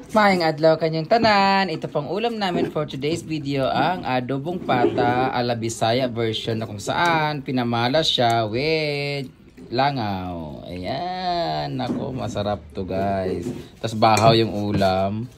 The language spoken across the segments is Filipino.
Maayong adlaw kanyang tanan. Ito pang ulam namin for today's video ang adobong pata ala Bisaya version na kung saan pinamala siya with langaw. Ayan. Nako, masarap to guys. Tapos bahaw yung ulam.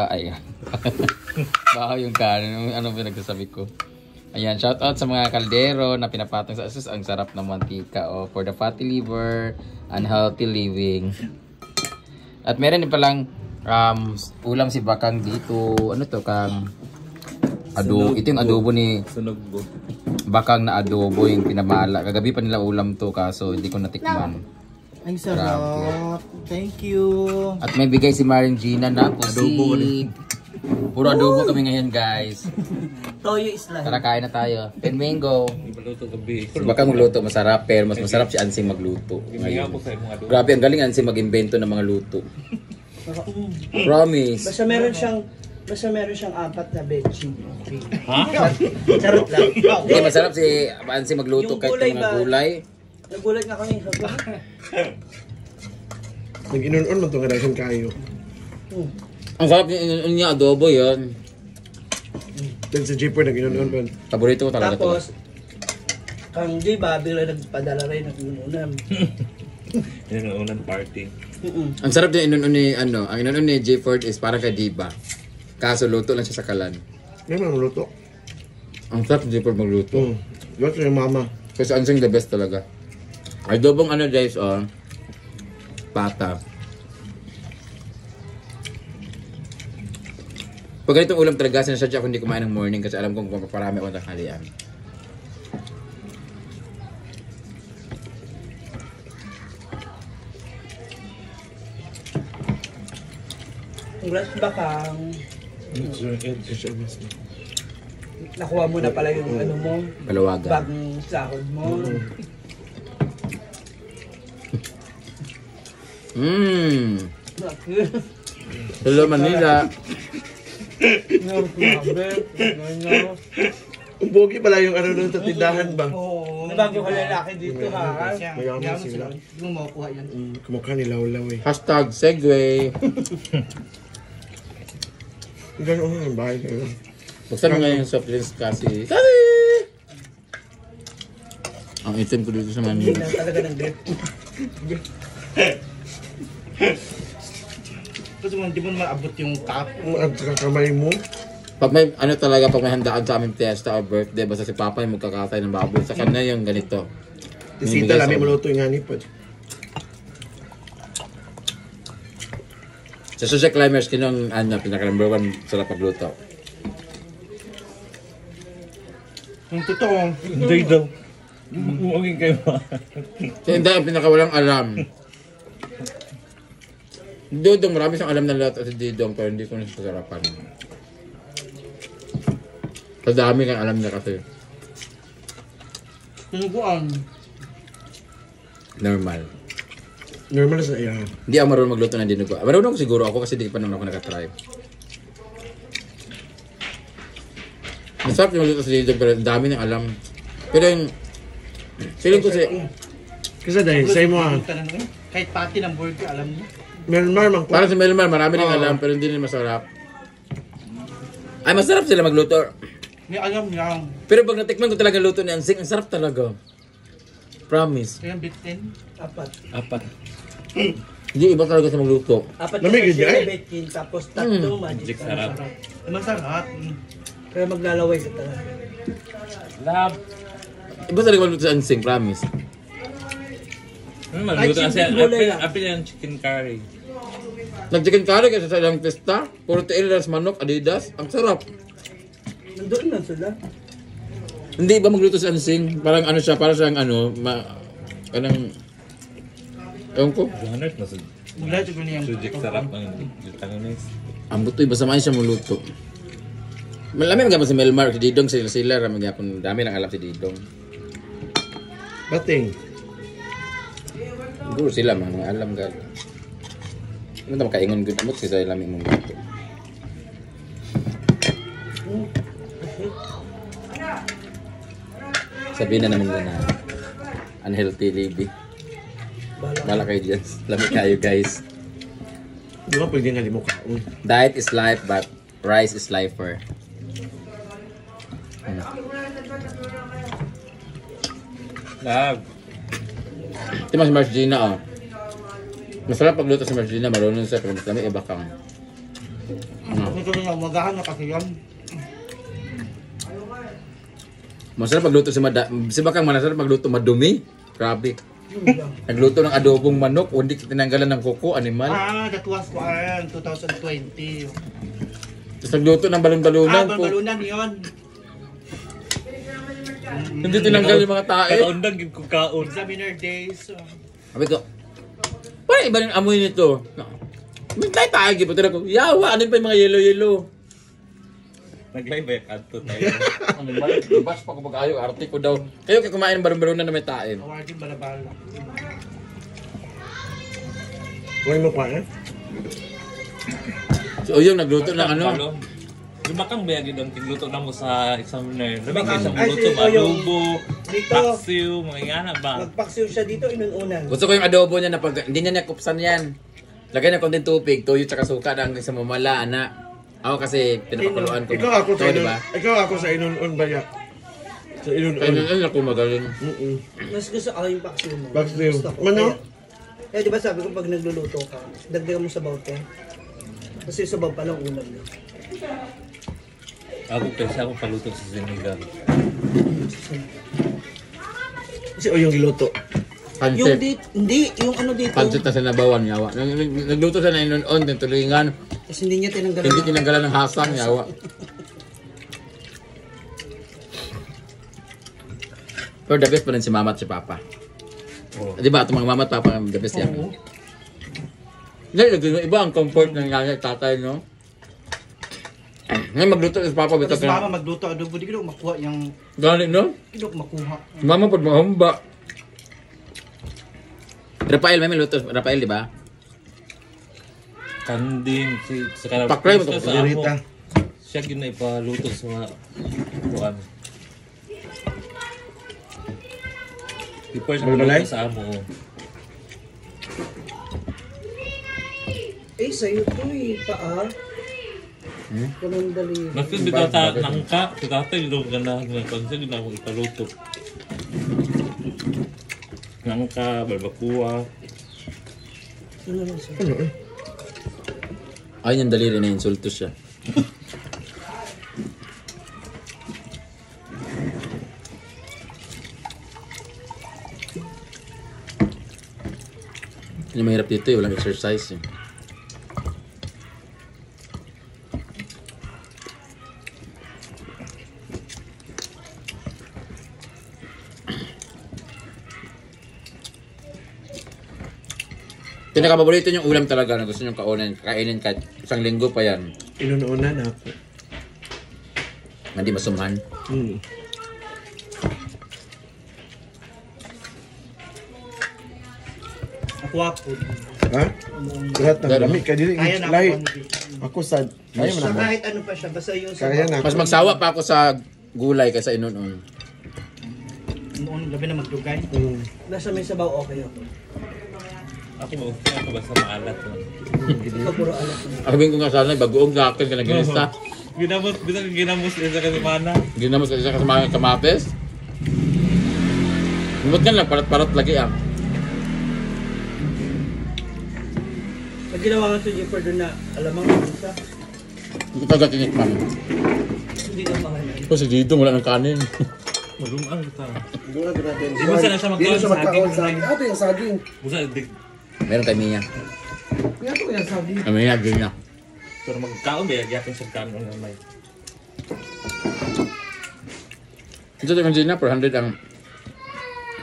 Ayan. Bahaw yung kanin. Ano pinagsasabi ko? Ayan, shout out sa mga kaldero na pinapatong sa asus. Ang sarap ng mantika for the fatty liver and healthy living. At meron din palang ulam si Bakang dito. Ano to kang adobo? Ito yung adobo ni Sunugbo. Bakang na adobo yung pinamala. Kagabi pa nila ulam to kaso hindi ko natikman. Ay, sarap. Thank you. At may bigay si Maring Gina na pusit. Puro adobo kami ngayon guys. Toyo isla. Tara kain na tayo. And mango. Ibaluto gabi. Si Bakang magluto masarap pero mas masarap si Ansing magluto. Ngayon. Grabe ang galing Ansing mag-invento ng mga luto. Promise. Basta meron siyang apat na veggie. Ha? Charot lang. Hindi masarap si Ansing magluto Yung kahit gulay ng mga ba? gulay. Nagulat nga kami. Nag-inunon mo itong kadasang kayo. Ang sarap niya adobo yun. Then sa jeeper, nag-inunon pa. Paborito ko talaga to. Tapos, kang J. Bobby lang nagpadala rin ng inunan. Yan ang unang party. Ang sarap din inunon ni ang inunon ni J. Ford is parang kay Diba. Kaso luto lang siya sa kalan. Yan ang luto. Ang sarap ni J. Ford magluto. Luto yung mama. Kasi Ansing the best talaga. Adobong guys pata. Pag ganitong ulam talaga, sinasadya ako hindi kumain ng morning kasi alam kong mapaparami ako ng tanghalian. Congrats Bakang. Nakuha mo na pala yung ano mo. Palawagan. Bagong sahod mo. Hello Manila. Ang pogi pala yung ano doon sa tindahan ba? Oo. Bagong lalaki dito ha. Mayaman sila. Yung makuha yan. Kumukha ni Laulaw eh. Hashtag Segway. Ganoon ang bahay kayo. Buksan mo nga yung soft drinks kasi. Ang itim ko dito sa Hindi Manila. na talaga ng grip. Kasi hindi mo naman abot yung top. At saka kamay mo. Pag may pag may handaan sa aming fiesta or birthday, basta si Papa yung magkakatay ng baboy. Sa kanya yung ganito. Tisita lang, may maluto yung hanipod. Sa Social Climbers, kinong pinaka number 1 sarap pagluto. Yung totoo. Hindi daw. Umugin kayo ba? So, hindi ang pinaka walang alam. Dodong, marami siyang alam na lahat at si Didong pero hindi ko nasasarapan. Sa dami kang alam niya kasi. Tinuguan. Normal. Normal sa iya. Hindi ako marunong magluto ng dinugo. Marunong siguro ako kasi di pa naman ako nakatry. Masarap yung magluto sa Didong pero dami niyang alam. Pero yung feeling ko Kasi dahil, say mo Kahit pati ng burger, alam mo. Melmar mang para sa Melmar, marami rin alam pero hindi rin masarap. Ay, masarap sila magluto. May alam niya. Pero pag natikman ko talaga luto ni Ansing, ang sarap talaga. Promise. Kaya bitin. Apat. Hindi iba talaga sa magluto. Apat Lamig yun, eh? bitin, tapos tatlo magic. Sarap. Masarap. Kaya maglalaway ka talaga. Lab. Iba talaga magluto sa Ansing, promise. Magluto na siya. gulay lang. Apil yung chicken curry. Nag-chicken curry kasi sa ilang pista. Puro tailas, manok, adidas. Ang sarap. Nandoon na sila. Hindi iba magluto sa Ansing. Parang ano siya, parang siyang kanang... Ewan ko. Johannes na Mula siguro niyang sujik sarap ng Jutanganes. Ang buto, iba samahin siya magluto. Malamig nga ba si Melmar, si Didong, sila. Dami nang alam si Didong. Bating. Siguro sila, mga alam ka. Ano na makaingon good amot kasi sila mong luto. Sabihin na namin na unhealthy living. Bala kayo dyan. Lamig kayo guys. Di ba pwede nga di mo kaon? Diet is life, but rice is lifer. Lab. Ito mas Margina, oh. Masarap pagluto si Margina, marunong siya, pero mas dami iba kang. Ito na umagahan na kasi yan. Masarap pagluto si Bakang masarap magluto madumi. Grabe. Nagluto ng adobong manok, hindi tinanggalan ng kuko, animal. That was 2020. Tapos nagluto ng balon-balunan po. Balbalunan yun. Hindi tinanggal yung mga tae. Kaundag yung kukaon. Examiner days. Sabi ko, parang iba yung amoy nito. May tayo, giputin ako. Yawa, ano pa yung mga yellow-yellow? Naglay ba yung kanto tayo? Animal, bas pa ko mag-ayo, arte ko daw. Kayo kayo kumain ng balon-balunan na may tae. Awarding balabala. Huwag mo pa eh. Si Uyong nagluto ng ano. Yung bakang bayagin ang tigluto na mo sa examiner. Labi Bakang. kayo sa Ay, luto, si Oyong. adobo, Dito. paksiw, mga ingana ba? Magpaksiw siya dito, inununan. Gusto ko yung adobo niya na pag hindi niya nakupsan yan. Lagay na konting tubig, tuyo tsaka suka na hanggang sa mamala, ana. Ako kasi pinapakuluan ko. Ikaw ako sa Ito, inon. diba? Ikaw ako sa inon-on ba ya? Sa Kaya inon-on. ano ako magaling. Mas gusto ako yung paksiw mo. Paksiw. Gusto ko. Mano? Kaya di ba sabi ko pag nagluluto ka, dagdagan mo sa bawte. Kasi sa baw pa lang ulam niya. Ako kasi ako paluto sa sinigang. Kasi o yung giluto. Yung Pancit. dito, hindi, yung ano dito. Pancit na sinabawan, yawa. Nagluto siya na inon-on, ng tulingan. Kasi hindi niya tinanggalan. Hindi tinanggalan ng hasang, yawa. Pero the best pa rin si mama at si papa. Oh. Di ba? Itong mga mama at papa, the best yan. Hindi, iba ang comfort ng nanay at tatay, no? Ngayon magluto si papa, Tapos bitas mama na. magluto, adobo, di ko makuha yung, Galing, no? di ko makuha. Si mama pag mahamba. Rafael, may luto. Rafael, di ba? Kanding, sa karap. Pakray mo to, sa Rita. amo. Siya yun na ipaluto sa mga kuwan. Ipar sa Balbalay? maluto sa amo. Eh, sa'yo to eh, paa. Ganun dali. Mas yung bitata nangka, bitata yung ganahan ng konsa, yun ako ipaluto. Nangka, barbacoa. Ano lang siya? Ano eh? Ayun yung daliri na insulto siya. Yung mahirap dito, walang exercise. Eh. Pinakapaborito yung ulam talaga na gusto nyo kainin kahit isang linggo pa yan. Inon-onan ako. Hindi masuman. Ako ako. Ha? Lahat ng Dahil- dami. Kaya dili. Kaya na Lahi. ako. Ako sad. Kaya mo Sa na. kahit ano pa siya, basta yung sa Kaya na. Mas magsawa pa ako sa gulay kaysa inon-on. noon gabi na magdugay. Mm. Nasa may sabaw, okay ako. Ako okay ako basta maalat lang. Ikaw puro alat mo. Sabihin ko nga sana, bagoong gakin ka na ginista. Ginamos, bisa ginamos sa kasimana. Ginamos kasi siya kasama ng kamates. Lumot ka lang, parat-parat lagi ah. Pag ginawa nga si Jeffer doon na alamang isa, Hindi ko talaga tinikman. hindi na mahalay. Ito si Didong, wala ng kanin. Magumang kita. Doon na natin. Di ba sana siya Di na magkaon siya sa magkaon saging? sa akin. Ito yung saging. Busa dig. Meron kay Mia. Kaya ito yan sabi. Kami Mia, din niya. Pero magkaon ba yakin sa kanon na may. Ito sa kanina, 400 ang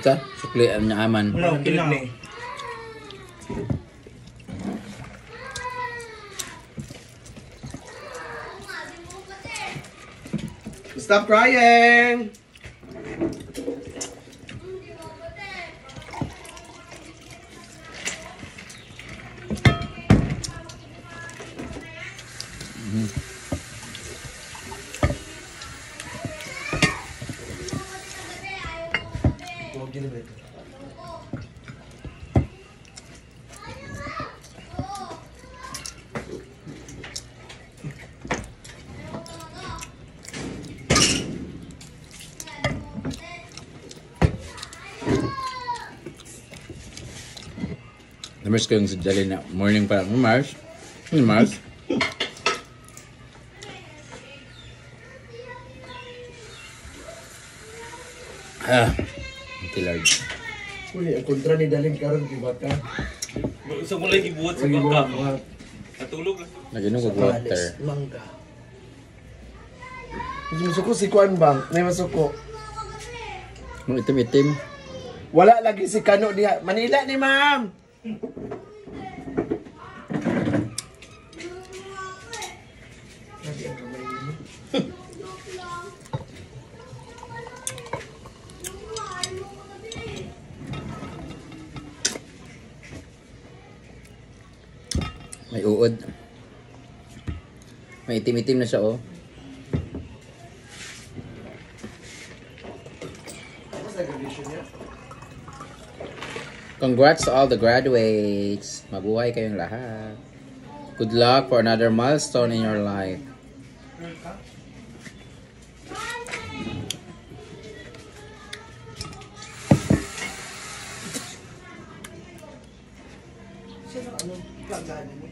sa suklian niya aman. Wala, okay na. Stop crying! Namiss ko yung si Jalen na morning pa lang. Mars? Mars? Thank you, Lord. Uy, ang kontra ni Daling karon di ba ka? Isa mo lang ibuhat sa bangka. Natulog na. Naginom ko water. Mangga. Masuko si Kuan bang? May masuko. Ang itim-itim. Wala lagi si Kano diha. Manila ni ma'am. May uod. May itim-itim na siya, oh. Congrats to all the graduates. Mabuhay kayong lahat. Good luck for another milestone in your life. Sino ano? Plagano mo?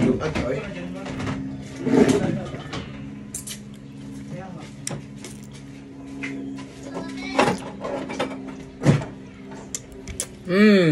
Yung agoy. Mmm.